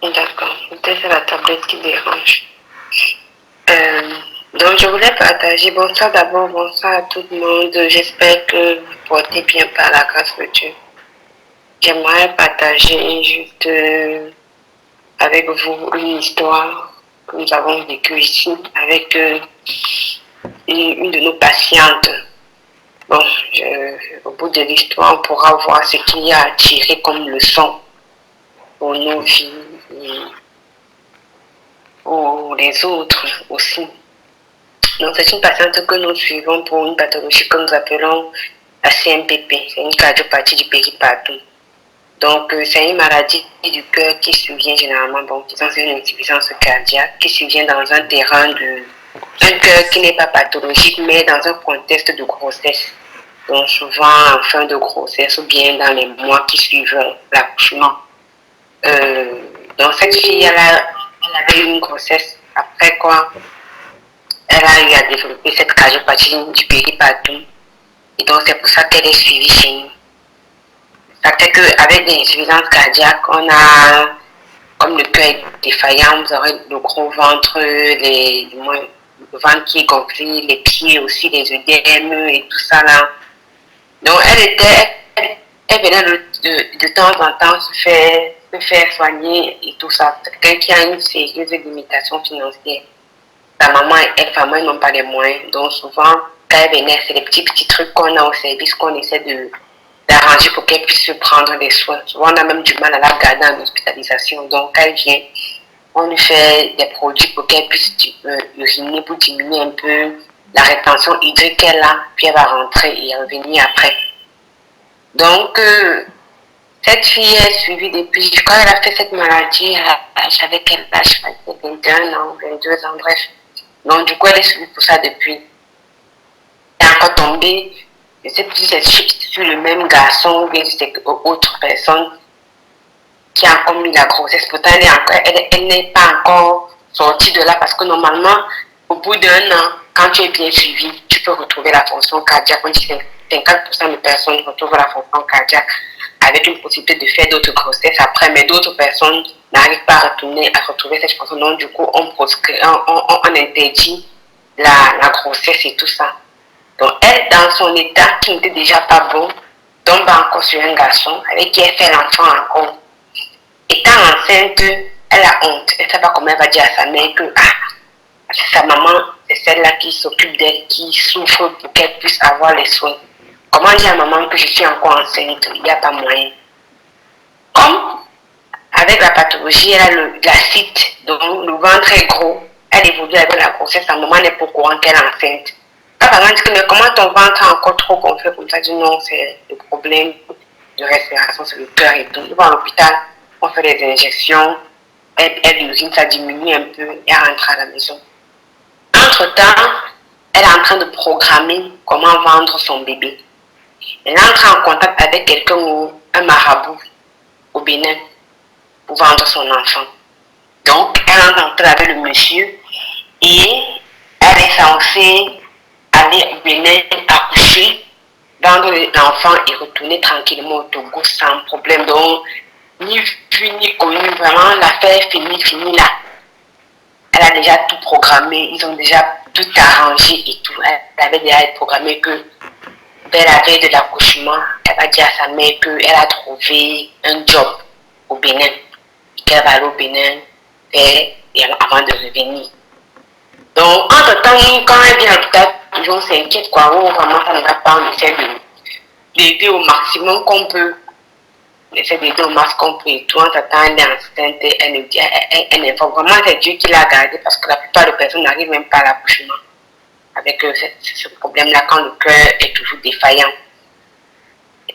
D'accord. Peut-être c'est la tablette qui dérange. Euh, donc, je voulais partager. Bonsoir d'abord, bonsoir à tout le monde. J'espère que vous portez bien par la grâce de Dieu. J'aimerais partager juste avec vous une histoire que nous avons vécue ici avec une de nos patientes. Bon, au bout de l'histoire, on pourra voir ce qu'il y a à tirer comme leçon pour nos vies et pour les autres aussi. Donc, c'est une patiente que nous suivons pour une pathologie que nous appelons la CMPP, c'est une cardiopathie du péripartum. Donc, c'est une maladie du cœur qui survient généralement, bon, disons c'est une insuffisance cardiaque qui survient dans un terrain un cœur qui n'est pas pathologique, mais dans un contexte de grossesse. Donc, souvent en fin de grossesse ou bien dans les mois qui suivent l'accouchement. Donc, cette fille, elle avait eu une grossesse. Après quoi, elle a eu à développer cette cardiopathie du péripartum. Et donc, c'est pour ça qu'elle est suivie chez nous. Ça fait qu'avec des insuffisances cardiaques, on a, comme le cœur est défaillant, vous aurez le gros ventre, le ventre qui est gonflé, les pieds aussi, les œdèmes et tout ça là. Donc, elle venait de temps en temps se faire soigner et tout ça. C'est quelqu'un qui a une sérieuse limitation financière. Sa maman et sa mère n'ont pas les moyens. Donc, souvent, quand elle venait, c'est les petits trucs qu'on a au service qu'on essaie d'arranger pour qu'elle puisse se prendre des soins. Souvent, on a même du mal à la garder en hospitalisation. Donc, quand elle vient, on lui fait des produits pour qu'elle puisse uriner pour diminuer un peu la rétention hydrique qu'elle a, puis elle va rentrer et revenir après. Donc, cette fille est suivie depuis, quand elle a fait cette maladie, j'avais quel âge? 21 ans, 22 ans, bref. Donc, du coup, elle est suivie pour ça depuis. Elle est encore tombée. Je ne sais plus si c'est sur le même garçon ou bien si c'est autre personne qui a encore mis la grossesse. Pourtant, elle n'est pas encore sortie de là parce que normalement, au bout d'un an, quand tu es bien suivi, tu peux retrouver la fonction cardiaque. On dit que 50% de personnes retrouvent la fonction cardiaque avec une possibilité de faire d'autres grossesses après, mais d'autres personnes n'arrivent pas à retrouver cette fonction. Donc, du coup, on interdit la grossesse et tout ça. Donc, elle, dans son état qui n'était déjà pas bon, tombe encore sur un garçon avec qui elle fait l'enfant encore. Étant enceinte, elle a honte. Elle ne sait pas comment elle va dire à sa mère que sa maman, c'est celle-là qui s'occupe d'elle, qui souffre pour qu'elle puisse avoir les soins. Comment dire à maman que je suis encore enceinte? Il n'y a pas moyen. Comme avec la pathologie, elle a l'acide, donc le ventre est gros, elle évolue avec la grossesse, sa maman n'est pas au courant qu'elle est enceinte. Quand maman dit que mais comment ton ventre est encore trop gonflé comme ça, dit non, c'est le problème de respiration, c'est le cœur et tout. Il va à l'hôpital, on fait des injections, elle urine, ça diminue un peu et elle rentre à la maison. Entre-temps, elle est en train de programmer comment vendre son bébé. Elle entre en contact avec quelqu'un, un marabout au Bénin, pour vendre son enfant. Donc, elle entre en contact avec le monsieur et elle est censée aller au Bénin accoucher, vendre l'enfant et retourner tranquillement au Togo sans problème. Donc, ni vu ni connu, vraiment l'affaire est finie là. Elle a déjà tout programmé, ils ont déjà tout arrangé et tout. Elle avait déjà programmé que vers la veille de l'accouchement, elle va dire à sa mère qu'elle a trouvé un job au Bénin. Qu'elle va aller au Bénin avant de revenir. Donc, entre-temps, quand elle vient à l'hôpital, on s'inquiète quoi, oh, vraiment ça ne va pas, on essaie d'aider au maximum qu'on peut. On essaie d'aider au maximum qu'on peut et tout. Entre-temps, elle est enceinte, elle informe. Vraiment, c'est Dieu qui l'a gardée parce que la plupart des personnes n'arrivent même pas à l'accouchement avec ce problème-là quand le cœur est toujours défaillant.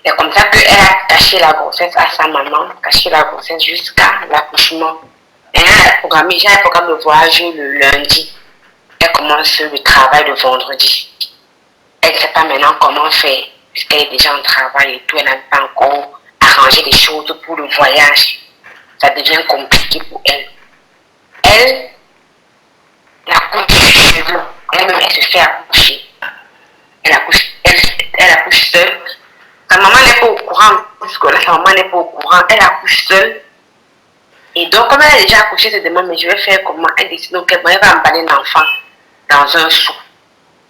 C'est comme ça qu'elle a caché la grossesse à sa maman, caché la grossesse jusqu'à l'accouchement. Elle a programmé, j'ai un programme de voyage le lundi. Elle commence le travail le vendredi. Elle ne sait pas maintenant comment faire, puisqu'elle est déjà en travail et tout, elle n'a pas encore arrangé les choses pour le voyage. Ça devient compliqué pour elle. Elle, la couche chez eux, elle-même, elle se fait accoucher. Elle accouche seule. Sa maman n'est pas au courant, puisque là, sa maman n'est pas au courant. Elle accouche seule. Et donc, comme elle a déjà accouché, elle se demande, mais je vais faire comment? Elle décide donc elle va emballer l'enfant dans un seau.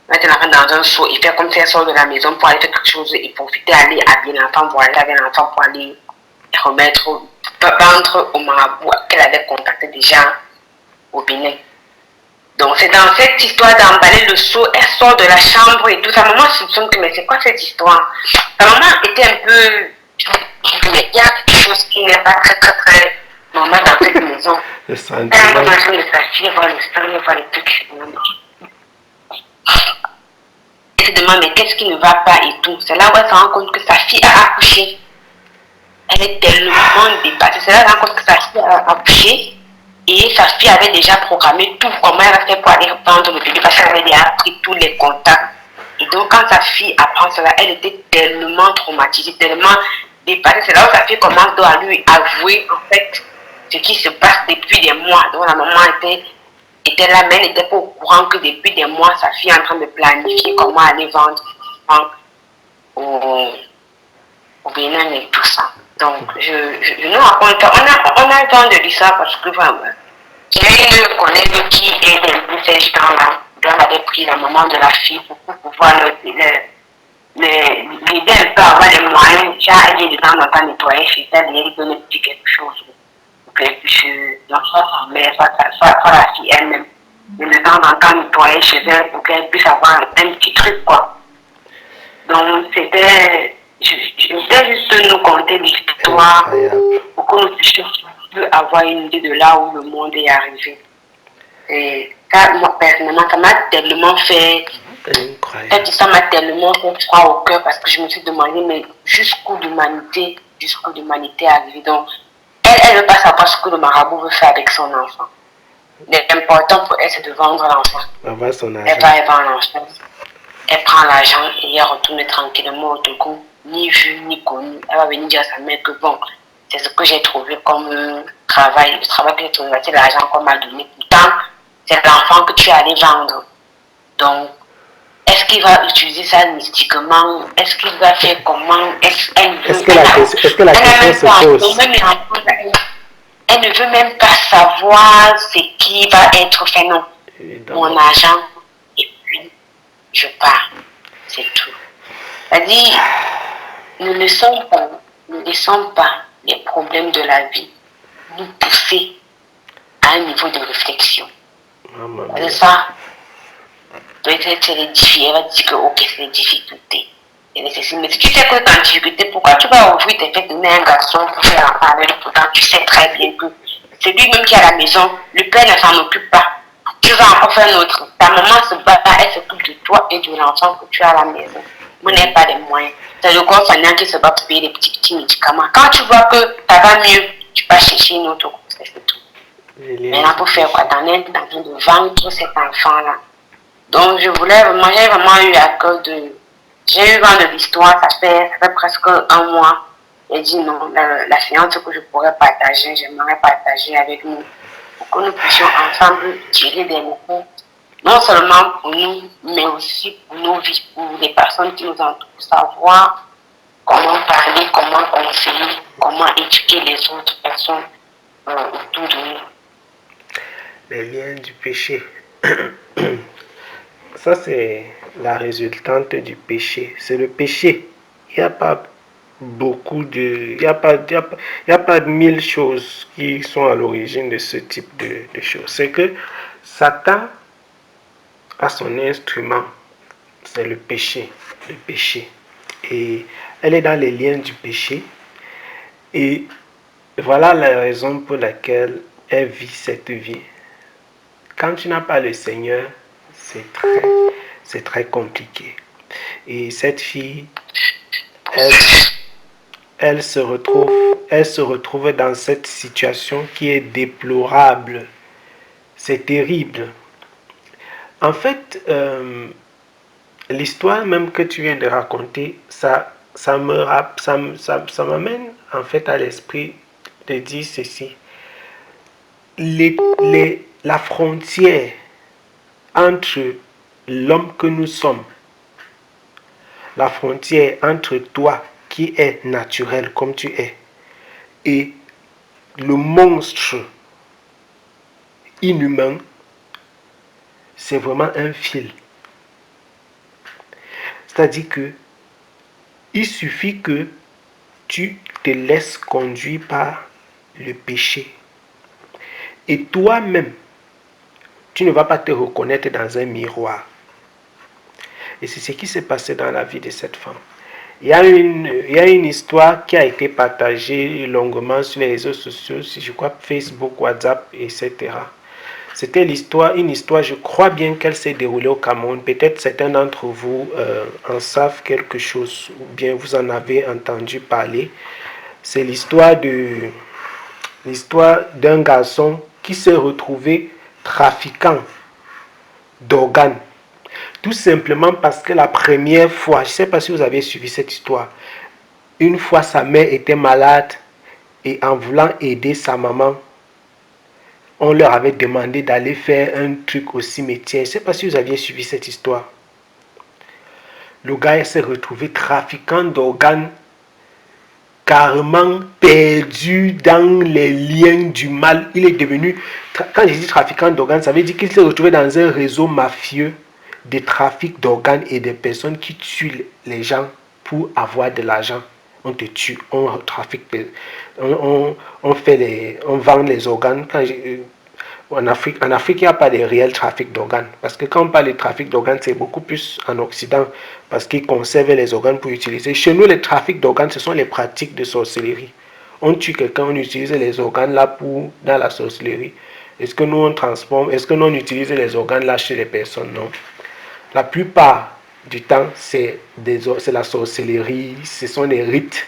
Mettre l'enfant dans un seau et faire comme si elle sort de la maison pour aller faire quelque chose et profiter, aller habiller l'enfant pour aller avec l'enfant pour aller remettre, vendre au marabout qu'elle avait contacté déjà au Bénin. Donc c'est dans cette histoire d'emballer le seau, elle sort de la chambre et tout. Sa maman se soupçonne que mais c'est quoi cette histoire? Sa maman était un peu, mais il y a quelque chose qui n'est pas très normal dans cette maison. Le Elle sentiment. a l'impression de sa fille, voir le sang, voir les trucs. Elle se demande mais qu'est-ce qui ne va pas et tout. C'est là où elle se rend compte que sa fille a accouché. Elle est tellement dépassée. C'est là où elle se rend compte que sa fille a accouché. Et sa fille avait déjà programmé tout, comment elle va faire pour aller vendre le bébé, parce qu'elle avait déjà pris tous les contacts. Et donc, quand sa fille apprend cela, elle était tellement traumatisée, tellement dépassée. C'est là où sa fille commence à lui avouer, en fait, ce qui se passe depuis des mois. Donc, la maman était là, mais elle n'était pas au courant que depuis des mois, sa fille est en train de planifier comment aller vendre au, au Bénin et tout ça. Donc, je nous raconte, on a le temps de l'histoire parce que vraiment, j'ai une collègue qui est un peu ces gens-là. Elle avait pris la maman de la fille pour pouvoir l'aider un peu à avoir les moyens. J'ai allé de temps en temps nettoyer chez elle et lui donner un petit quelque chose. Pour qu'elle puisse, non, soit sa mère, soit la fille elle-même. Et de temps en temps nettoyer chez elle pour qu'elle puisse avoir un petit truc, quoi. Donc, c'était. Je voulais juste nous conter l'histoire pour que nous puissions avoir une idée de là où le monde est arrivé. Et ça, moi, personnellement, ça m'a tellement fait. Cette histoire m'a tellement fait froid au cœur parce que je me suis demandé, mais jusqu'où l'humanité est arrivée. Donc, elle ne veut pas savoir ce que le marabout veut faire avec son enfant. L'important pour elle, c'est de vendre l'enfant. Elle va vendre l'enfant. Elle prend l'argent et elle retourne tranquillement au Togo, ni vu ni connu. Elle va venir dire à sa mère que bon, c'est ce que j'ai trouvé comme travail. Le travail que j'ai trouvé, c'est l'argent qu'on m'a donné. Pourtant, c'est l'enfant que tu es allé vendre. Donc, est-ce qu'il va utiliser ça mystiquement? Est-ce qu'il va faire comment? Est-ce que la question se pose? Elle ne veut même pas savoir ce qui va être fait. Non, mon argent, et puis je pars. C'est tout. C'est-à-dire, ne laissons pas les problèmes de la vie nous pousser à un niveau de réflexion. C'est ça. Peut-être c'est les difficultés. Elle va dire que ok, c'est les difficultés. Mais si tu sais que tu es en difficulté, pourquoi tu vas ouvrir tes fêtes, donner un garçon pour faire un avec le pourtant tu sais très bien que c'est lui-même qui est à la maison, le père ne s'en occupe pas. Tu vas encore faire un autre. Ta maman se bat, elle s'occupe de toi et de l'enfant que tu as à la maison. Vous n'avez pas les moyens. C'est le corps soignant qui se bat pour payer les petits médicaments. Quand tu vois que ça va mieux, tu vas chercher une autre grossesse, c'est tout. Maintenant, pour faire quoi? T'en es en train de vendre cet enfant-là. Donc, j'ai vraiment eu à cœur de. J'ai eu vent de l'histoire, ça fait presque un mois. J'ai dit non, la séance que je pourrais partager, j'aimerais partager avec nous pour que nous puissions ensemble tirer des leçons, non seulement pour nous, mais aussi pour nos vies, pour les personnes qui nous entourent, pour savoir comment parler, comment conseiller, comment éduquer les autres personnes autour de nous. Les liens du péché. Ça, c'est la résultante du péché. C'est le péché. Il n'y a pas beaucoup de... Il n'y a pas de 1000 choses qui sont à l'origine de ce type de choses. C'est que Satan a son instrument. C'est le péché. Le péché. Et elle est dans les liens du péché. Et voilà la raison pour laquelle elle vit cette vie. Quand tu n'as pas le Seigneur, c'est très compliqué. Et cette fille, elle se retrouve dans cette situation qui est déplorable. C'est terrible. En fait, l'histoire même que tu viens de raconter, ça m'amène en fait à l'esprit de dire ceci. La frontière entre l'homme que nous sommes, la frontière entre toi qui es naturel comme tu es, et le monstre inhumain, c'est vraiment un fil. C'est-à-dire que il suffit que tu te laisses conduire par le péché. Et toi-même, tu ne vas pas te reconnaître dans un miroir. Et c'est ce qui s'est passé dans la vie de cette femme. Il y a une histoire qui a été partagée longuement sur les réseaux sociaux, si je crois Facebook, WhatsApp, etc. C'était une histoire, je crois bien qu'elle s'est déroulée au Cameroun. Peut-être certains d'entre vous en savent quelque chose, ou bien vous en avez entendu parler. C'est l'histoire d'un garçon qui s'est retrouvé trafiquant d'organes. Tout simplement parce que la première fois, je ne sais pas si vous avez suivi cette histoire, une fois sa mère était malade et en voulant aider sa maman, on leur avait demandé d'aller faire un truc au cimetière. Je ne sais pas si vous aviez suivi cette histoire. Le gars s'est retrouvé trafiquant d'organes, carrément perdu dans les liens du mal. Il est devenu, quand je dis trafiquant d'organes, ça veut dire qu'il s'est retrouvé dans un réseau mafieux de trafic d'organes et de personnes qui tuent les gens pour avoir de l'argent. On te tue, on trafique, on vend les organes. En Afrique, il n'y a pas de réel trafic d'organes. Parce que quand on parle de trafic d'organes, c'est beaucoup plus en Occident. Parce qu'ils conservent les organes pour utiliser. Chez nous, les trafics d'organes, ce sont les pratiques de sorcellerie. On tue quelqu'un, on utilise les organes là dans la sorcellerie. Est-ce que nous on transforme, est-ce que nous on utilise les organes là chez les personnes? Non. La plupart du temps, c'est la sorcellerie, ce sont des rites,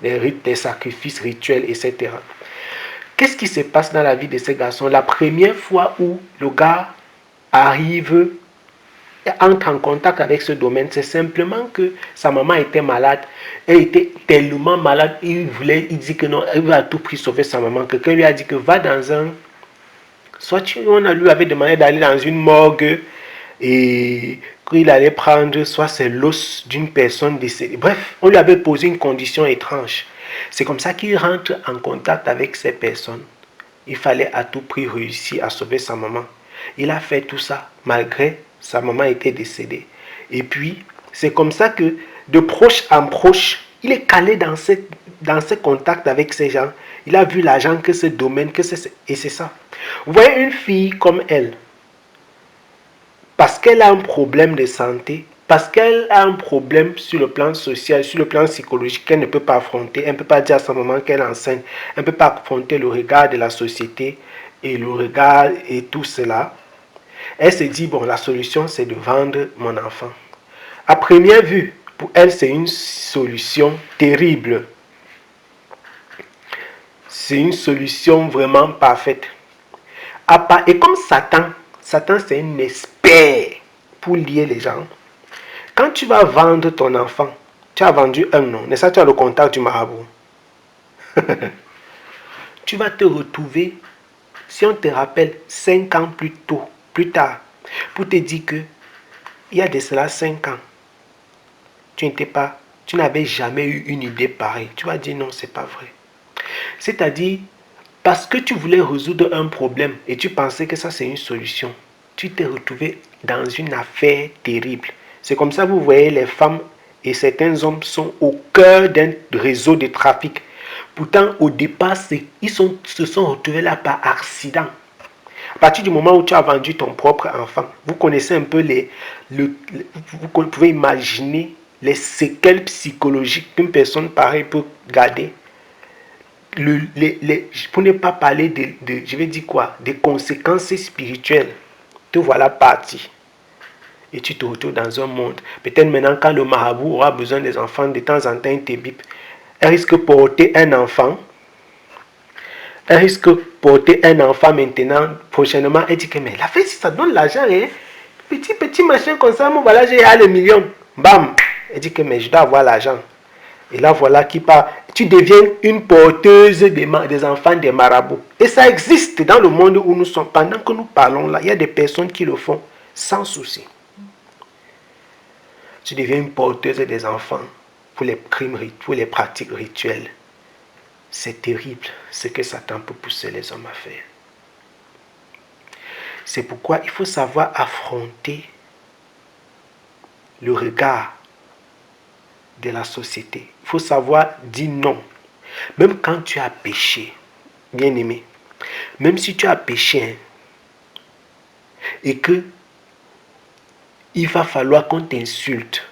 des sacrifices rituels, etc. Qu'est-ce qui se passe dans la vie de ces garçons? La première fois où le gars arrive et entre en contact avec ce domaine, c'est simplement que sa maman était malade. Elle était tellement malade, il dit que non, il va à tout prix sauver sa maman. Quelqu'un lui a dit que va dans un... Soit on lui avait demandé d'aller dans une morgue et qu'il allait prendre soit c'est l'os d'une personne décédée. Bref, on lui avait posé une condition étrange. C'est comme ça qu'il rentre en contact avec ces personnes. Il fallait à tout prix réussir à sauver sa maman. Il a fait tout ça malgré sa maman était décédée. Et puis, c'est comme ça que de proche en proche, il est calé dans ce contact avec ces gens. Il a vu l'argent que ce domaine, et c'est ça. Vous voyez une fille comme elle, parce qu'elle a un problème de santé, parce qu'elle a un problème sur le plan social, sur le plan psychologique qu'elle ne peut pas affronter. Elle ne peut pas dire à sa maman qu'elle enseigne. Elle ne peut pas affronter le regard de la société et le regard et tout cela. Elle se dit, bon, la solution, c'est de vendre mon enfant. À première vue, pour elle, c'est une solution terrible. C'est une solution vraiment parfaite. Et comme Satan, c'est un expert pour lier les gens. Quand tu vas vendre ton enfant, tu as vendu un nom, n'est-ce pas, tu as le contact du marabout. Tu vas te retrouver, si on te rappelle 5 ans plus tard, pour te dire que il y a de cela 5 ans, tu n'avais jamais eu une idée pareille. Tu vas dire non, c'est pas vrai. C'est-à-dire, parce que tu voulais résoudre un problème et tu pensais que ça c'est une solution, tu t'es retrouvé dans une affaire terrible. C'est comme ça que vous voyez les femmes et certains hommes sont au cœur d'un réseau de trafic. Pourtant, au départ, ils se sont retrouvés là par accident. À partir du moment où tu as vendu ton propre enfant, vous connaissez un peu vous pouvez imaginer les séquelles psychologiques qu'une personne pareille peut garder. Pour ne pas parler je vais dire quoi, des conséquences spirituelles. Te voilà parti. Et tu te retrouves dans un monde. Peut-être maintenant, quand le marabout aura besoin des enfants, de temps en temps, il te bip. Elle risque de porter un enfant. Elle risque de porter un enfant maintenant. Prochainement, elle dit que, mais la fête, si ça donne l'argent, hein, petit machin comme ça, moi, voilà, j'ai le million. Bam! Elle dit que, mais je dois avoir l'argent. Et là, voilà qui part. Tu deviens une porteuse des enfants des marabouts. Et ça existe dans le monde où nous sommes. Pendant que nous parlons là, il y a des personnes qui le font sans souci. Tu deviens une porteuse des enfants pour les crimes, pour les pratiques rituelles. C'est terrible ce que Satan peut pousser les hommes à faire. C'est pourquoi il faut savoir affronter le regard de la société. Il faut savoir dire non. Même quand tu as péché, bien aimé, même si tu as péché, hein, et que il va falloir qu'on t'insulte,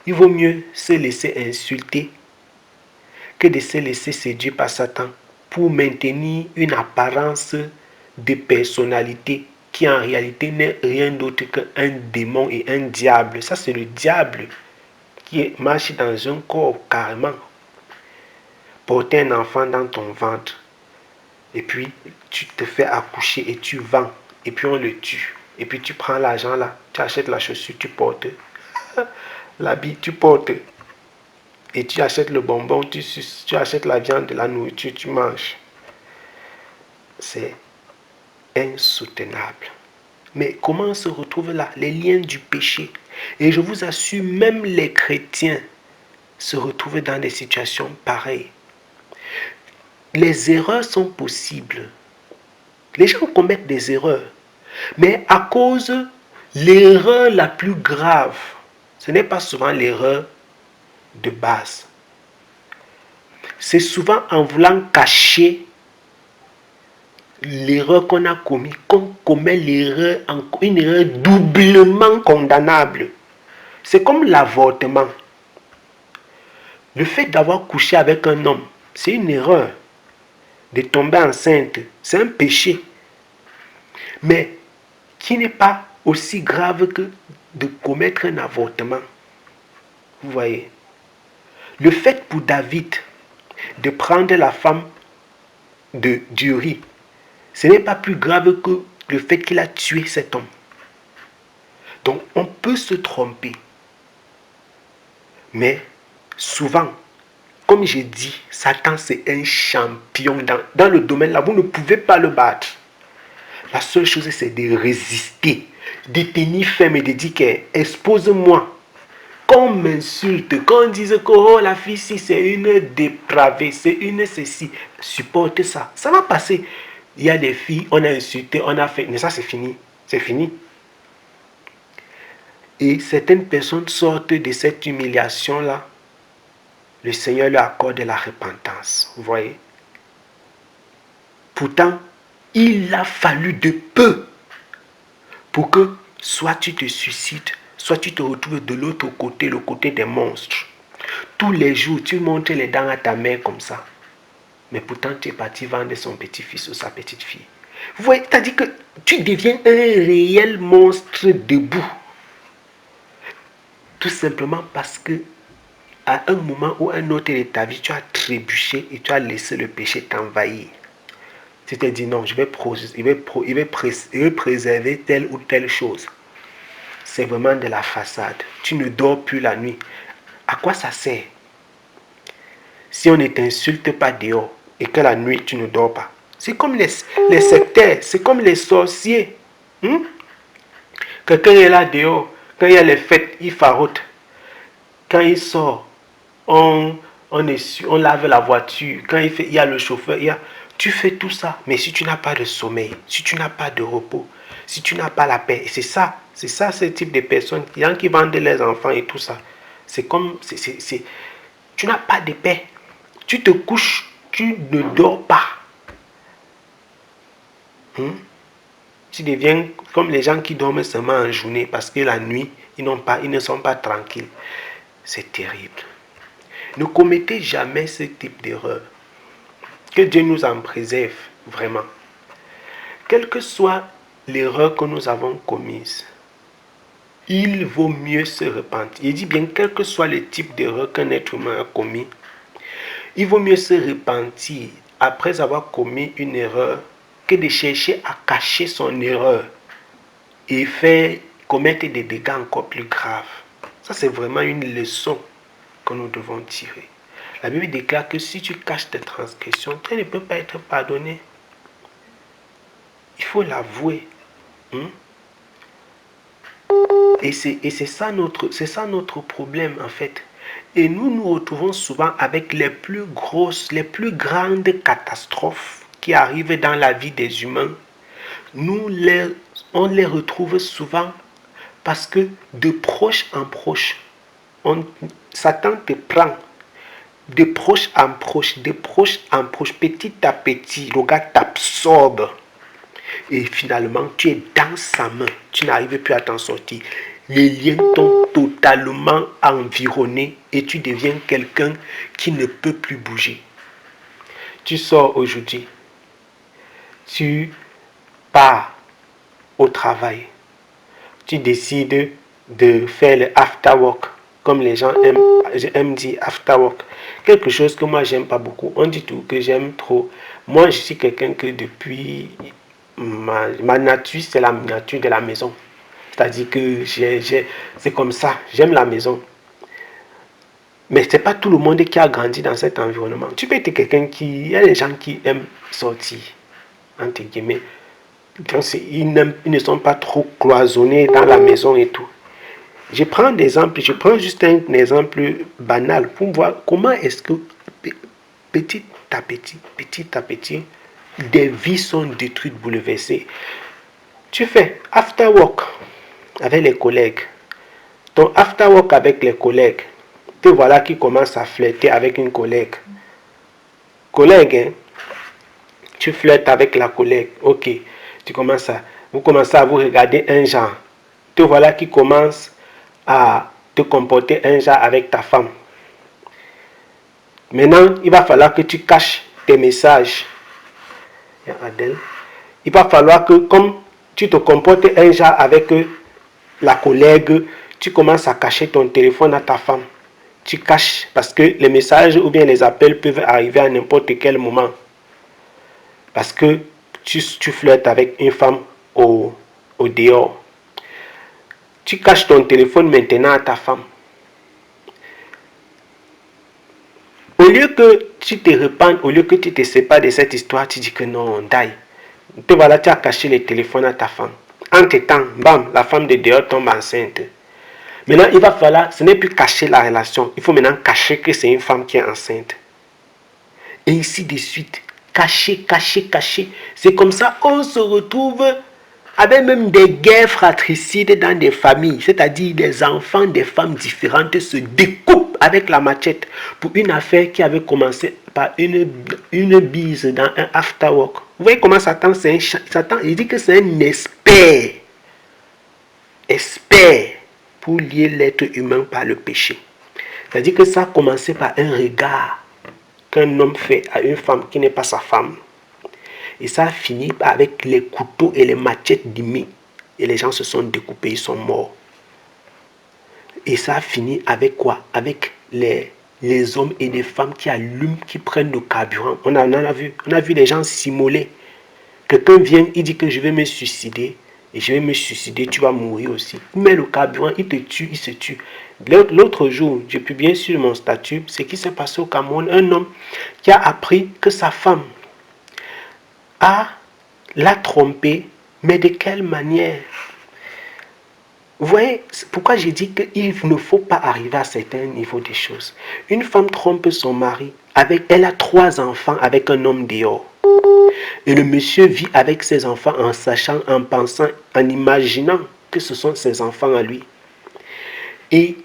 il vaut mieux se laisser insulter que de se laisser séduire par Satan pour maintenir une apparence de personnalité qui en réalité n'est rien d'autre qu'un démon et un diable. Ça, c'est le diable qui marche dans un corps carrément. Porter un enfant dans ton ventre, et puis tu te fais accoucher et tu vends, et puis on le tue. Et puis tu prends l'argent là, tu achètes la chaussure, tu portes. L'habit, tu portes. Et tu achètes le bonbon, tu achètes la viande, la nourriture, tu manges. C'est insoutenable. Mais comment on se retrouve là? Les liens du péché. Et je vous assure, même les chrétiens se retrouvent dans des situations pareilles. Les erreurs sont possibles. Les gens commettent des erreurs. Mais à cause de l'erreur la plus grave, ce n'est pas souvent l'erreur de base. C'est souvent en voulant cacher l'erreur qu'on a commise, qu'on commet l'erreur, une erreur doublement condamnable. C'est comme l'avortement. Le fait d'avoir couché avec un homme, c'est une erreur. De tomber enceinte, c'est un péché. Mais qui n'est pas aussi grave que de commettre un avortement. Vous voyez. Le fait pour David de prendre la femme d'Uri, ce n'est pas plus grave que le fait qu'il a tué cet homme. Donc on peut se tromper. Mais souvent, comme j'ai dit, Satan c'est un champion dans le domaine là. Vous ne pouvez pas le battre. La seule chose c'est de résister, de tenir ferme et de dire que expose-moi. Qu'on m'insulte, qu'on dise que oh, la fille si c'est une dépravée, c'est une ceci. Supporte ça. Ça va passer. Il y a des filles, on a insulté, on a fait. Mais ça c'est fini. C'est fini. Et certaines personnes sortent de cette humiliation-là. Le Seigneur leur accorde la repentance. Vous voyez. Pourtant, il a fallu de peu pour que soit tu te suicides, soit tu te retrouves de l'autre côté, le côté des monstres. Tous les jours, tu montres les dents à ta mère comme ça. Mais pourtant, tu es parti vendre son petit-fils ou sa petite-fille. Vous voyez, c'est-à-dire que tu deviens un réel monstre debout. Tout simplement parce que à un moment ou un autre de ta vie, tu as trébuché et tu as laissé le péché t'envahir. Tu t'es dit non, je vais préserver telle ou telle chose. C'est vraiment de la façade. Tu ne dors plus la nuit. À quoi ça sert? Si on ne t'insulte pas dehors et que la nuit tu ne dors pas. C'est comme les sectaires, c'est comme les sorciers. Quelqu'un est là dehors, quand il y a les fêtes, il farote. Quand il sort, on lave la voiture. Quand il y a le chauffeur, tu fais tout ça. Mais si tu n'as pas de sommeil, si tu n'as pas de repos, si tu n'as pas la paix, c'est ça ce type de personnes. Il y a qui vendent les enfants et tout ça. C'est comme, tu n'as pas de paix. Tu te couches, tu ne dors pas. Tu deviens comme les gens qui dorment seulement en journée parce que la nuit, ils ne sont pas tranquilles. C'est terrible. Ne commettez jamais ce type d'erreur. Que Dieu nous en préserve vraiment. Quelle que soit l'erreur que nous avons commise, il vaut mieux se repentir. Il dit bien, quel que soit le type d'erreur qu'un être humain a commis, il vaut mieux se repentir après avoir commis une erreur que de chercher à cacher son erreur et commettre des dégâts encore plus graves. Ça, c'est vraiment une leçon que nous devons tirer. La Bible déclare que si tu caches tes transgressions, tu ne peux pas être pardonné. Il faut l'avouer. Et c'est ça notre problème en fait. Et nous nous retrouvons souvent avec les plus grosses, les plus grandes catastrophes qui arrivent dans la vie des humains. On les retrouve souvent parce que de proche en proche, Satan te prend de proche en proche, petit à petit, le gars t'absorbe. Et finalement, tu es dans sa main. Tu n'arrives plus à t'en sortir. Les liens t'ont totalement environné et tu deviens quelqu'un qui ne peut plus bouger. Tu sors aujourd'hui. Tu pars au travail. Tu décides de faire le after work, comme les gens aiment dire after work. Quelque chose que moi j'aime pas beaucoup. On dit tout que j'aime trop. Moi je suis quelqu'un que depuis ma nature, c'est la nature de la maison. C'est-à-dire que c'est comme ça. J'aime la maison. Mais c'est pas tout le monde qui a grandi dans cet environnement. Tu peux être quelqu'un qui... Il y a des gens qui aiment sortir, entre guillemets. Ils ne sont pas trop cloisonnés dans la maison et tout. Je prends juste un exemple banal pour voir comment est-ce que petit à petit, des vies sont détruites, bouleversées. Tu fais after work avec les collègues. Ton after work avec les collègues, te voilà qui commence à flirter avec une collègue. Collègue, hein? Tu flirtes avec la collègue. Ok, vous commencez à vous regarder un genre. Te voilà qui commence à te comporter un genre avec ta femme. Maintenant, il va falloir que tu caches tes messages. Il va falloir que, comme tu te comportes un genre avec la collègue, tu commences à cacher ton téléphone à ta femme. Tu caches parce que les messages ou bien les appels peuvent arriver à n'importe quel moment. Parce que tu flirtes avec une femme au dehors. Tu caches ton téléphone maintenant à ta femme. Au lieu que tu te repentes, au lieu que tu te sépares de cette histoire, tu dis que non, die. Te voilà, tu as caché le téléphone à ta femme. Entre-temps, bam, la femme de dehors tombe enceinte. Maintenant, il va falloir, ce n'est plus cacher la relation, il faut maintenant cacher que c'est une femme qui est enceinte. Et ainsi de suite. Cacher. C'est comme ça qu'on se retrouve avec même des guerres fratricides dans des familles. C'est-à-dire des enfants des femmes différentes se découpent avec la machette pour une affaire qui avait commencé par une bise dans un after work. Vous voyez comment Satan, il dit que c'est un expert pour lier l'être humain par le péché. C'est-à-dire que ça a commencé par un regard qu'un homme fait à une femme qui n'est pas sa femme. Et ça a fini avec les couteaux et les machettes d'Imi. Et les gens se sont découpés, ils sont morts. Et ça a fini avec quoi? Avec les hommes et les femmes qui allument, qui prennent le carburant. On a vu les gens s'immoler. Quelqu'un vient, il dit que je vais me suicider. Et je vais me suicider, tu vas mourir aussi. Il met le carburant, il te tue, il se tue. L'autre jour, j'ai publié sur mon statut ce qui s'est passé au Cameroun. Un homme qui a appris que sa femme l'a trompé, mais de quelle manière? Vous voyez, pourquoi j'ai dit qu'il ne faut pas arriver à certains niveaux des choses. Une femme trompe son mari, elle a 3 enfants avec un homme dehors. Et le monsieur vit avec ses enfants en sachant, en pensant, en imaginant que ce sont ses enfants à lui. Et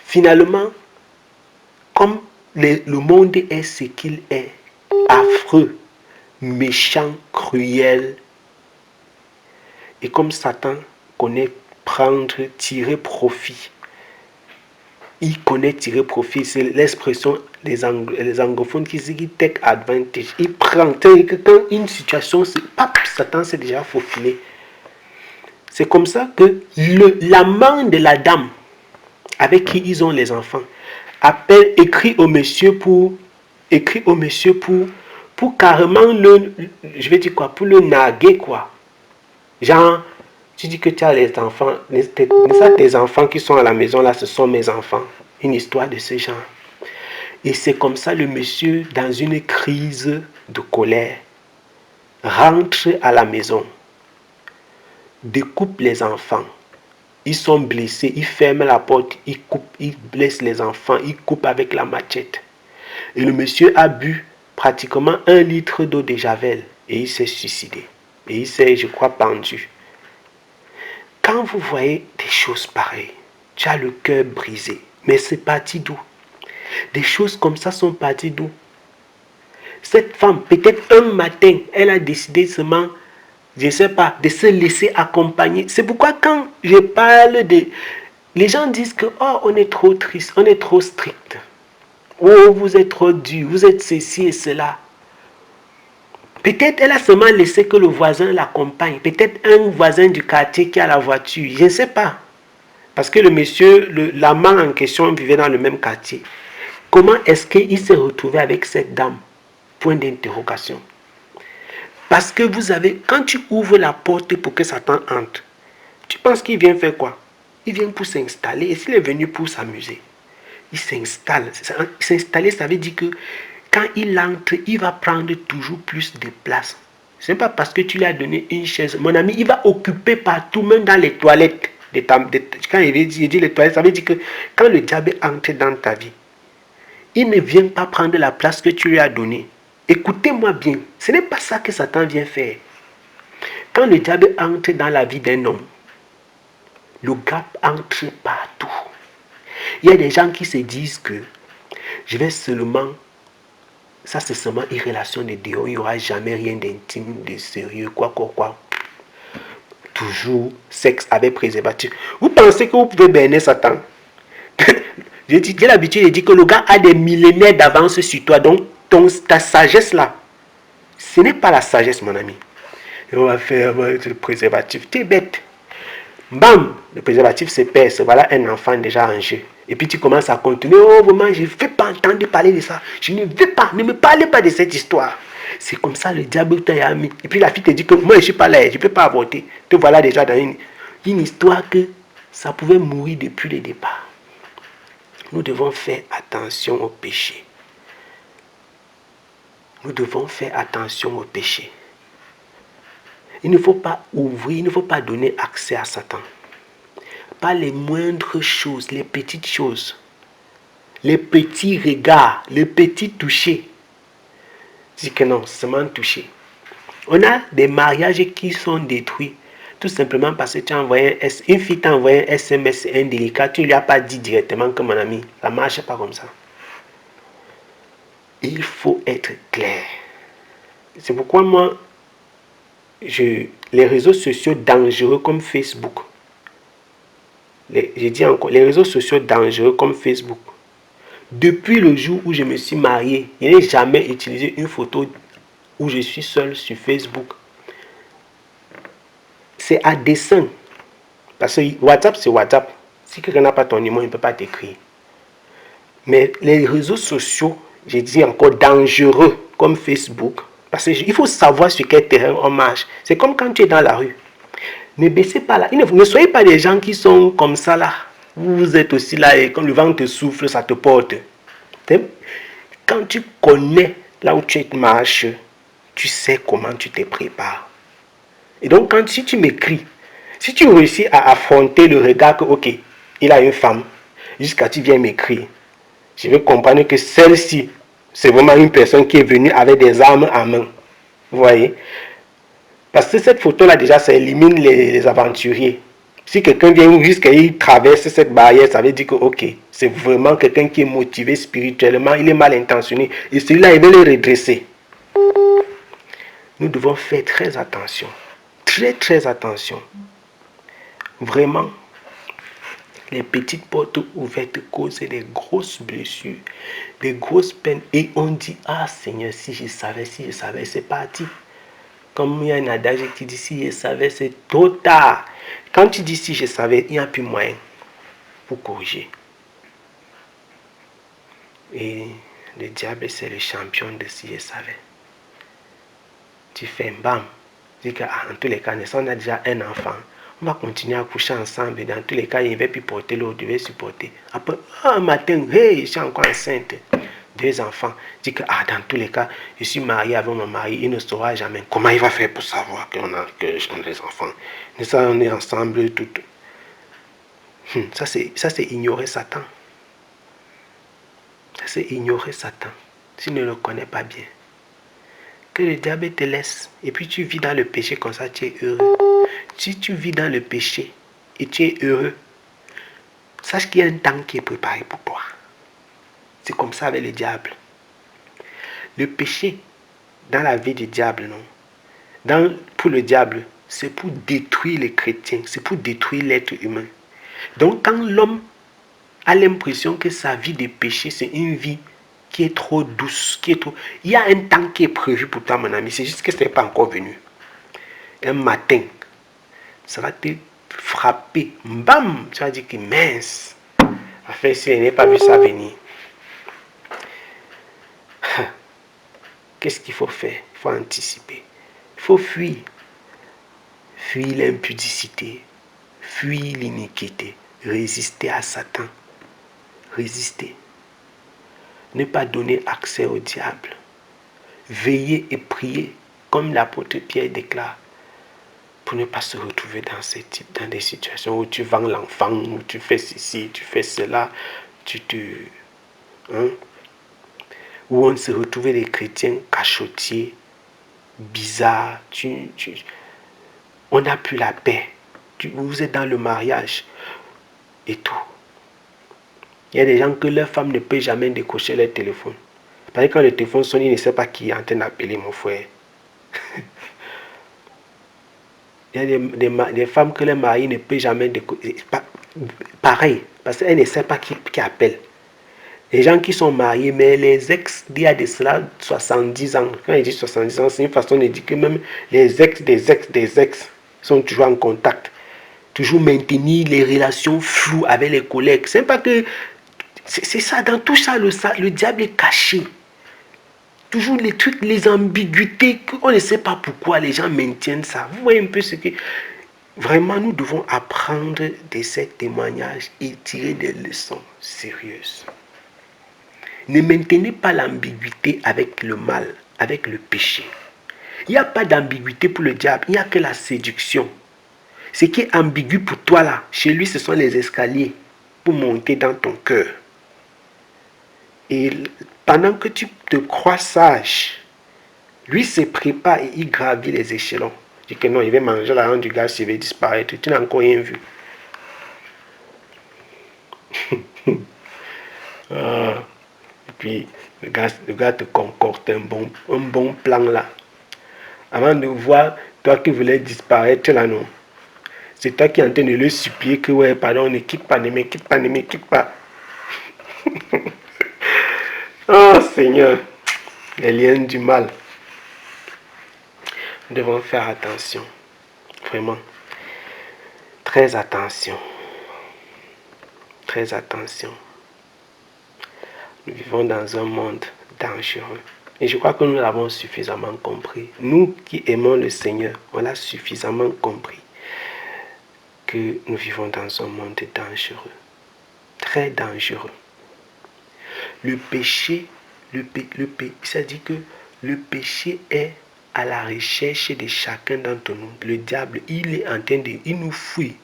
finalement, comme le monde est ce qu'il est, affreux, méchant, cruel, et comme Satan connaît tirer profit, il connaît tirer profit, c'est l'expression des anglophones qui dit take advantage. Il prend, que quand une situation, Satan s'est déjà faufilé. C'est comme ça que l'amant de la dame avec qui ils ont les enfants écrit au monsieur pour carrément je vais dire quoi, pour le narguer quoi. Genre, tu dis que tu as les enfants, tes enfants qui sont à la maison là, ce sont mes enfants. Une histoire de ce genre. Et c'est comme ça le monsieur, dans une crise de colère, rentre à la maison, découpe les enfants, Ils sont blessés, ils ferment la porte, ils coupent, ils blessent les enfants, ils coupent avec la machette. Et le monsieur a bu pratiquement 1 litre d'eau de javel et il s'est suicidé. Et il s'est, je crois, pendu. Quand vous voyez des choses pareilles, tu as le cœur brisé. Mais c'est parti d'où? Des choses comme ça sont parties d'où? Cette femme, peut-être un matin, elle a décidé seulement, je ne sais pas, de se laisser accompagner. C'est pourquoi quand je parle de... Les gens disent que, oh, on est trop triste, on est trop strict. Oh, vous êtes trop dur, vous êtes ceci et cela. Peut-être elle a seulement laissé que le voisin l'accompagne. Peut-être un voisin du quartier qui a la voiture. Je ne sais pas. Parce que le monsieur, l'amant en question vivait dans le même quartier. Comment est-ce qu'il s'est retrouvé avec cette dame? Point d'interrogation. Parce que vous avez, quand tu ouvres la porte pour que Satan entre, tu penses qu'il vient faire quoi? Il vient pour s'installer. Et s'il est venu pour s'amuser, il s'installe. S'installer, ça veut dire que quand il entre, il va prendre toujours plus de place. Ce n'est pas parce que tu lui as donné une chaise. Mon ami, il va occuper partout, même dans les toilettes. Quand il dit les toilettes, ça veut dire que quand le diable entre dans ta vie, il ne vient pas prendre la place que tu lui as donnée. Écoutez-moi bien, ce n'est pas ça que Satan vient faire. Quand le diable entre dans la vie d'un homme, le gars entre partout. Il y a des gens qui se disent que je vais seulement, ça c'est seulement une relation de dehors, il n'y aura jamais rien d'intime, de sérieux, quoi. Toujours sexe avec préservatif. Vous pensez que vous pouvez berner Satan? J'ai l'habitude de dire que le gars a des millénaires d'avance sur toi, donc ta sagesse là, ce n'est pas la sagesse, mon ami. Et on va faire le préservatif, tu es bête. Bam, le préservatif se perce, voilà un enfant déjà en jeu. Et puis tu commences à continuer, oh vraiment, je ne veux pas entendre parler de ça. Je ne veux pas, ne me parlez pas de cette histoire. C'est comme ça le diable t'a mis. Et puis la fille te dit que moi je ne suis pas là, je ne peux pas avorter. Te voilà déjà dans une histoire que ça pouvait mourir depuis le départ. Nous devons faire attention au péché. Nous devons faire attention au péché. Il ne faut pas ouvrir, il ne faut pas donner accès à Satan. Pas les moindres choses, les petites choses, les petits regards, les petits touchés. Dis que non, seulement toucher. On a des mariages qui sont détruits tout simplement parce que tu as envoyé une fille t'a envoyé un SMS indélicat, tu ne lui as pas dit directement que mon ami, ça ne marche pas comme ça. Il faut être clair. C'est pourquoi moi, les réseaux sociaux dangereux comme Facebook, je dis encore, les réseaux sociaux dangereux comme Facebook, depuis le jour où je me suis marié, je n'ai jamais utilisé une photo où je suis seul sur Facebook. C'est à dessein. Parce que WhatsApp, c'est WhatsApp. Si quelqu'un n'a pas ton numéro, il ne peut pas t'écrire. Mais les réseaux sociaux, je dis encore dangereux comme Facebook. Parce qu'il faut savoir sur quel terrain on marche. C'est comme quand tu es dans la rue. Ne baissez pas là. Ne soyez pas des gens qui sont comme ça là. Vous êtes aussi là et quand le vent te souffle, ça te porte. Quand tu connais là où tu marches, tu sais comment tu te prépares. Et donc, si tu m'écris, si tu réussis à affronter le regard que, ok, il a une femme, jusqu'à tu viens m'écrire, je vais comprendre que celle-ci, c'est vraiment une personne qui est venue avec des armes à main. Vous voyez? Parce que cette photo-là, déjà, ça élimine les aventuriers. Si quelqu'un vient jusqu'à il traverse cette barrière, ça veut dire que, ok, c'est vraiment quelqu'un qui est motivé spirituellement, il est mal intentionné. Et celui-là, il veut le redresser. Nous devons faire très attention. Très attention. Vraiment, les petites portes ouvertes causent des grosses blessures, des grosses peines. Et on dit, ah Seigneur, si je savais, c'est parti. Comme il y a un adage qui dit, si je savais, c'est trop tard. Quand tu dis si je savais, il n'y a plus moyen pour corriger. Et le diable, c'est le champion de si je savais. Tu fais bam. Dis que, en tous les cas, on a déjà un enfant. On va continuer à coucher ensemble. Dans tous les cas, il ne va plus porter l'autre, il va supporter. Après, un matin, hey, je suis encore enceinte. 2 enfants. Dis que, dans tous les cas, je suis marié avec mon mari, il ne saura jamais. Comment il va faire pour savoir que j'ai des enfants? Nous sommes ensemble, tout. Ça, c'est ignorer Satan. Ça, c'est ignorer Satan. Tu ne le connais pas bien. Que le diable te laisse. Et puis tu vis dans le péché comme ça, tu es heureux. Si tu vis dans le péché et tu es heureux, sache qu'il y a un temps qui est préparé pour toi. C'est comme ça avec le diable. Le péché, dans la vie du diable, non. Pour le diable, c'est pour détruire les chrétiens. C'est pour détruire l'être humain. Donc quand l'homme a l'impression que sa vie de péché, c'est une vie qui est trop douce, il y a un temps qui est prévu pour toi, mon ami. C'est juste que ce n'est pas encore venu. Un matin, ça va te frapper. Bam! Tu vas dire que mince. Enfin, si elle n'a pas vu ça venir. Qu'est-ce qu'il faut faire? Il faut anticiper. Il faut fuir. Fuir l'impudicité. Fuir l'iniquité. Résister à Satan. Résister. Ne pas donner accès au diable. Veiller et prier, comme l'apôtre Pierre déclare, pour ne pas se retrouver dans des situations où tu vends l'enfant, où tu fais ceci, tu fais cela, où on se retrouvait les chrétiens cachotiers, bizarres, on n'a plus la paix. Vous êtes dans le mariage et tout. Il y a des gens que leur femme ne peut jamais décocher leur téléphone. Parce que quand le téléphone sonne, il ne sait pas qui est en train d'appeler mon frère. Il y a des femmes que leur mari ne peut jamais décocher. Pareil, parce qu'elle ne sait pas qui appelle. Les gens qui sont mariés, mais les ex, il y a de cela 70 ans. Quand il dit 70 ans, c'est une façon de dire que même les ex des ex sont toujours en contact. Toujours maintenir les relations floues avec les collègues. C'est pas que... C'est ça, dans tout ça, le diable est caché. Toujours les trucs, les ambiguïtés, on ne sait pas pourquoi les gens maintiennent ça. Vous voyez un peu ce que... Vraiment, nous devons apprendre de ces témoignages et tirer des leçons sérieuses. Ne maintenez pas l'ambiguïté avec le mal, avec le péché. Il n'y a pas d'ambiguïté pour le diable, il n'y a que la séduction. Ce qui est ambigu pour toi là, chez lui, ce sont les escaliers pour monter dans ton cœur. Et pendant que tu te crois sage, lui se prépare et il gravit les échelons. Il dit que non, il va manger la rente du gars, il va disparaître. Tu n'as encore rien vu. Et puis, le gars te concorde un bon plan là. Avant de voir, toi qui voulais disparaître là, non. C'est toi qui es en train de le supplier que, ouais, pardon, ne quitte pas, ne me quitte pas. Oh Seigneur, les liens du mal. Nous devons faire attention. Vraiment. Très attention. Très attention. Nous vivons dans un monde dangereux. Et je crois que nous l'avons suffisamment compris. Nous qui aimons le Seigneur, on l'a suffisamment compris. Que nous vivons dans un monde dangereux. Très dangereux. Le péché, ça dit que le péché est à la recherche de chacun d'entre nous. Le diable, il est en train de... Il nous fuit.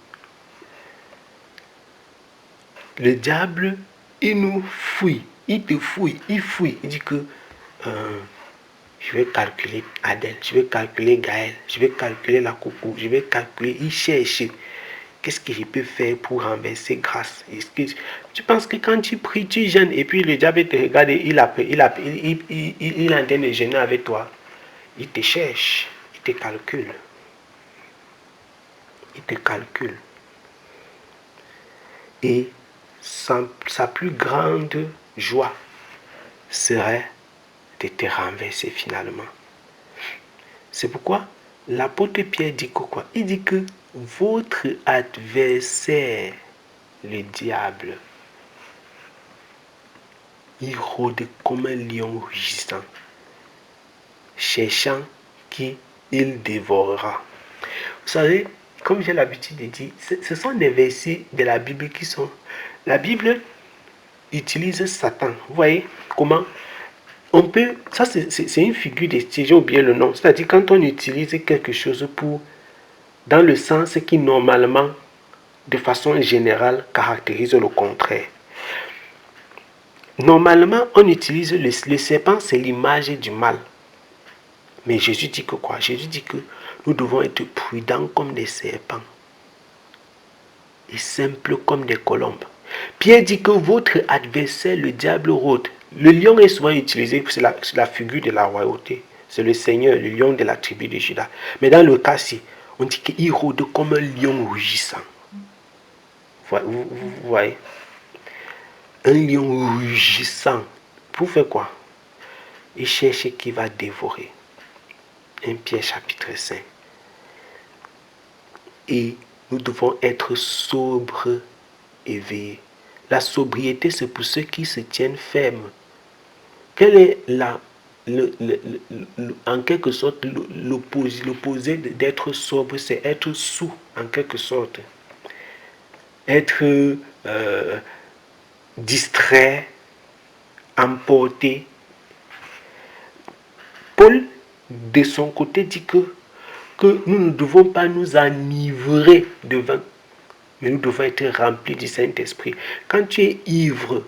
Le diable, il nous fuit. Il te fouille. Il fuit. Il dit que je vais calculer Adèle, je vais calculer Gaël, je vais calculer la coucou, je vais calculer. Il cherche. Qu'est-ce que je peux faire pour renverser grâce? Tu penses que quand tu pries, tu jeûnes et puis le diable te regarde et il est en train de jeûner avec toi. Il te cherche, il te calcule. Il te calcule. Et sa plus grande joie serait de te renverser finalement. C'est pourquoi l'apôtre Pierre dit quoi? Il dit que votre adversaire, le diable, il rôde comme un lion rugissant, cherchant qui il dévorera. Vous savez, comme j'ai l'habitude de dire, ce sont des versets de la Bible qui sont... La Bible utilise Satan. Vous voyez comment on peut... Ça, c'est une figure de style, j'ai oublié le nom. C'est-à-dire quand on utilise quelque chose pour... dans le sens qui normalement de façon générale, caractérise le contraire. Normalement, on utilise le serpent, c'est l'image du mal. Mais Jésus dit que quoi? Jésus dit que nous devons être prudents comme des serpents et simples comme des colombes. Pierre dit que votre adversaire, le diable, rôde. Le lion est souvent utilisé, c'est la figure de la royauté. C'est le Seigneur, le lion de la tribu de Juda. Mais dans le cas-ci, on dit qu'il rôde comme un lion rugissant. Vous voyez? Un lion rugissant. Pour faire quoi? Il cherche qui va dévorer. 1 Pierre chapitre 5. Et nous devons être sobres et veillés. La sobriété, c'est pour ceux qui se tiennent fermes. Quel est en quelque sorte l'opposé d'être sobre? C'est être sous, en quelque sorte. Être distrait, emporté. Paul, de son côté, dit que nous ne devons pas nous enivrer de vin, mais nous devons être remplis du Saint-Esprit. Quand tu es ivre,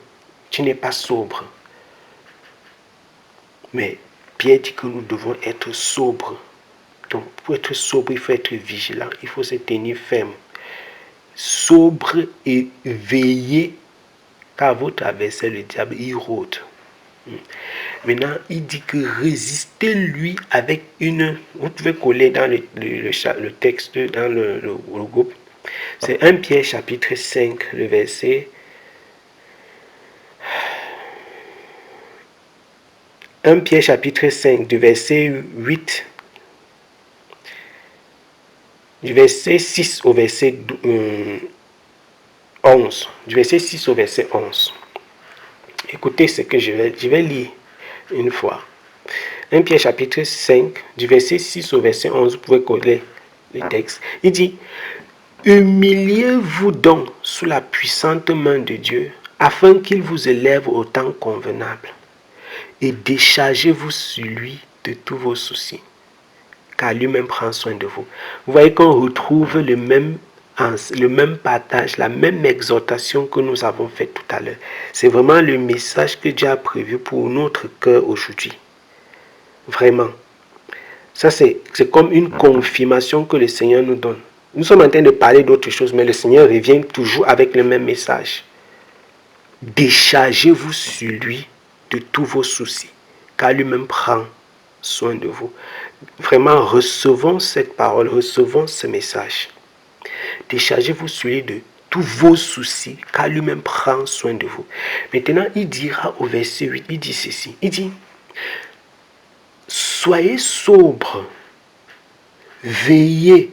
tu n'es pas sobre. Mais Pierre dit que nous devons être sobres. Donc, pour être sobre, il faut être vigilant, il faut se tenir ferme. Sobre et veillé, car votre adversaire, le diable, il rôde. Maintenant, il dit que résistez-lui avec une... Vous pouvez coller dans le texte, dans le groupe. C'est 1 Pierre chapitre 5, le verset... 1 Pierre chapitre 5, du verset 8, du verset 6 au verset 11. Du verset 6 au verset 11. Écoutez ce que je vais lire une fois. 1 Pierre chapitre 5, du verset 6 au verset 11, vous pouvez coller le texte. Il dit, humiliez-vous donc sous la puissante main de Dieu, afin qu'il vous élève au temps convenable. Et déchargez-vous sur lui de tous vos soucis, car lui-même prend soin de vous. Vous voyez qu'on retrouve le même partage, la même exhortation que nous avons faite tout à l'heure. C'est vraiment le message que Dieu a prévu pour notre cœur aujourd'hui. Vraiment. Ça, c'est comme une confirmation que le Seigneur nous donne. Nous sommes en train de parler d'autre chose, mais le Seigneur revient toujours avec le même message. Déchargez-vous sur lui de tous vos soucis, car lui-même prend soin de vous. Vraiment, recevons cette parole, recevons ce message. Déchargez-vous sur lui de tous vos soucis, car lui-même prend soin de vous. Maintenant, il dira au verset 8, il dit ceci, il dit, soyez sobres, veillez.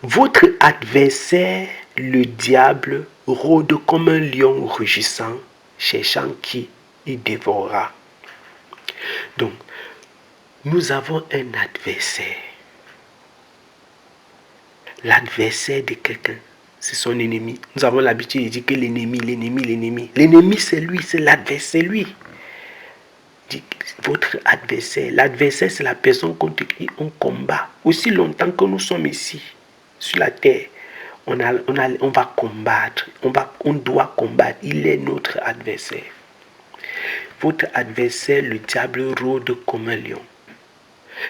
Votre adversaire, le diable, rôde comme un lion rugissant, cherchant qui il dévorera. Donc, nous avons un adversaire. L'adversaire de quelqu'un, c'est son ennemi. Nous avons l'habitude de dire que l'ennemi. L'ennemi, c'est lui, c'est l'adversaire, lui. Votre adversaire. L'adversaire, c'est la personne contre qui on combat. Aussi longtemps que nous sommes ici, sur la terre, on va combattre. On doit combattre. Il est notre adversaire. Votre adversaire, le diable, rôde comme un lion.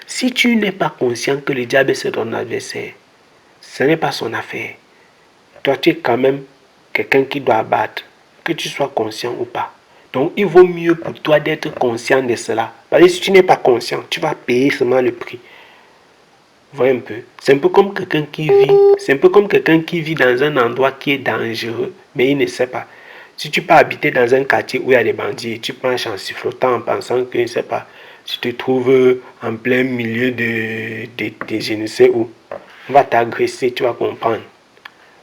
Si tu n'es pas conscient que le diable c'est ton adversaire, ce n'est pas son affaire. Toi, tu es quand même quelqu'un qui doit abattre, que tu sois conscient ou pas. Donc, il vaut mieux pour toi d'être conscient de cela. Parce que si tu n'es pas conscient, tu vas payer seulement le prix. Vous voyez un peu. C'est un peu comme quelqu'un qui vit dans un endroit qui est dangereux, mais il ne sait pas. Si tu peux habiter dans un quartier où il y a des bandits, tu penches en sifflotant en pensant que, je ne sais pas, tu te trouves en plein milieu de je ne sais où. On va t'agresser, tu vas comprendre.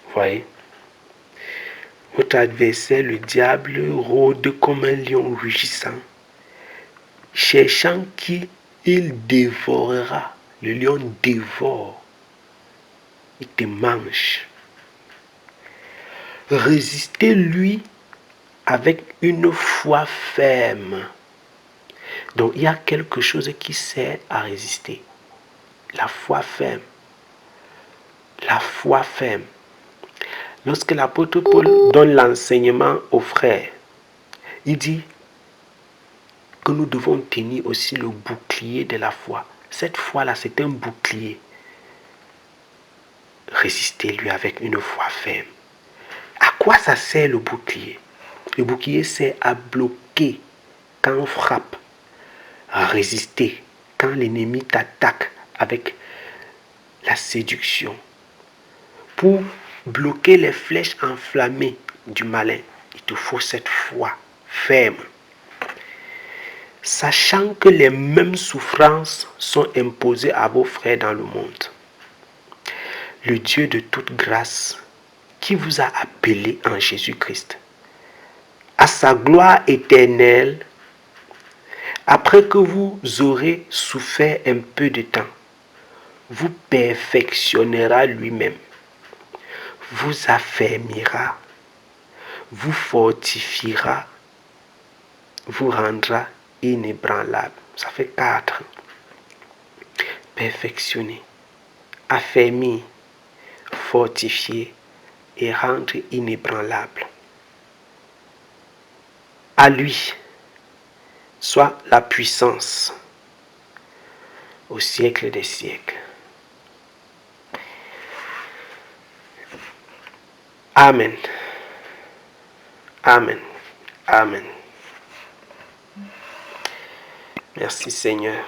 Vous voyez? Votre adversaire, le diable, rôde comme un lion rugissant, cherchant qui il dévorera. Le lion dévore. Il te mange. Résistez-lui avec une foi ferme. Donc, il y a quelque chose qui sert à résister. La foi ferme. La foi ferme. Lorsque l'apôtre Paul donne l'enseignement aux frères, il dit que nous devons tenir aussi le bouclier de la foi. Cette foi-là, c'est un bouclier. Résistez-lui avec une foi ferme. À quoi ça sert le bouclier? Le bouclier sert à bloquer quand on frappe, à résister quand l'ennemi t'attaque avec la séduction. Pour bloquer les flèches enflammées du malin, il te faut cette foi ferme. Sachant que les mêmes souffrances sont imposées à vos frères dans le monde. Le Dieu de toute grâce, qui vous a appelé en Jésus-Christ à sa gloire éternelle, après que vous aurez souffert un peu de temps, vous perfectionnera lui-même, vous affermira, vous fortifiera, vous rendra inébranlable. Ça fait 4. Perfectionner, affermir, fortifier et rendre inébranlable. À lui soit la puissance au siècle des siècles. Amen. Amen. Amen. Merci Seigneur.